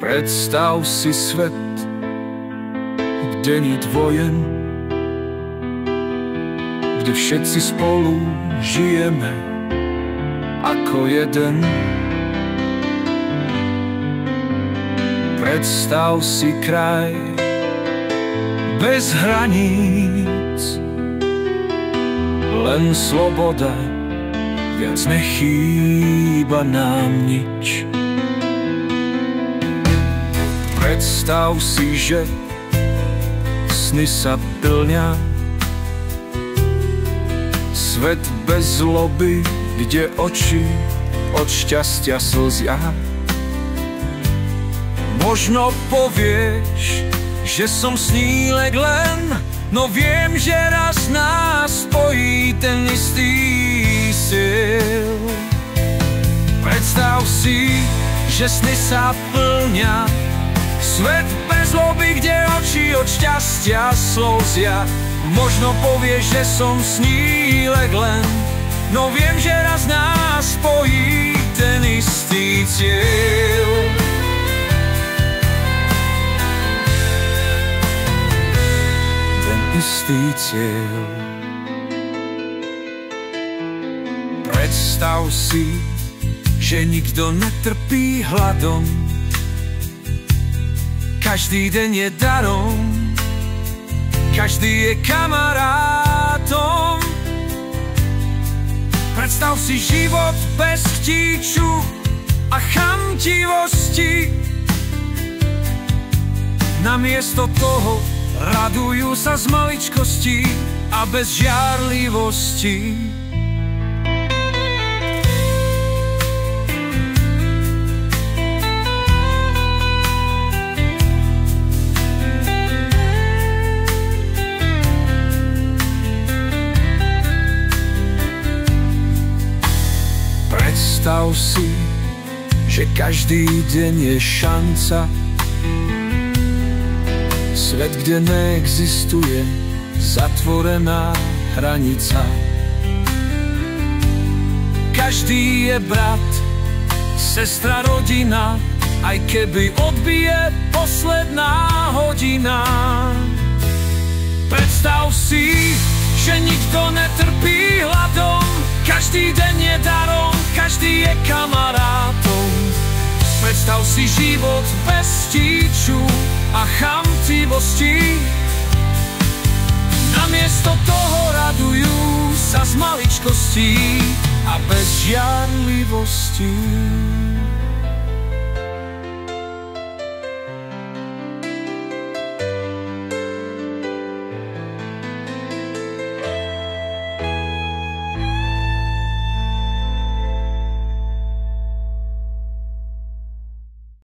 Predstav si svet, kde niet vojen, kde všetci spolu žijeme ako jeden. Predstav si kraj bez hraníc, len sloboda, viac nechýba nám nič. Predstav si, že sny sa plnia, svet bez zloby, kde oči od šťastia slzia. Možno povieš, že som snílek len, no viem, že raz nás spojí ten istý sil. Predstav si, že sny sa plnia, svet bez zloby, kde oči od šťastia slzia. Možno povieš, že som snílek len, no viem, že raz nás spojí ten istý cieľ. Ten istý cieľ. Predstav si, že nikto netrpí hladom, každý deň je darom, každý je kamarátom. Predstav si život bez chtíču a chamtivosti. Namiesto toho radujú sa z maličkosti a bez žiarlivosti. Predstav si, že každý deň je šanca, svet, kde neexistuje zatvorená hranica. Každý je brat, sestra, rodina, aj keby odbije posledná hodina. Predstav si, že nikto netrpí hladom, každý deň je darom, každý je kamarátom. Predstav si život bez stíču a chamtivosti. Namiesto toho radujú sa z maličkostí a bez žiarlivosti.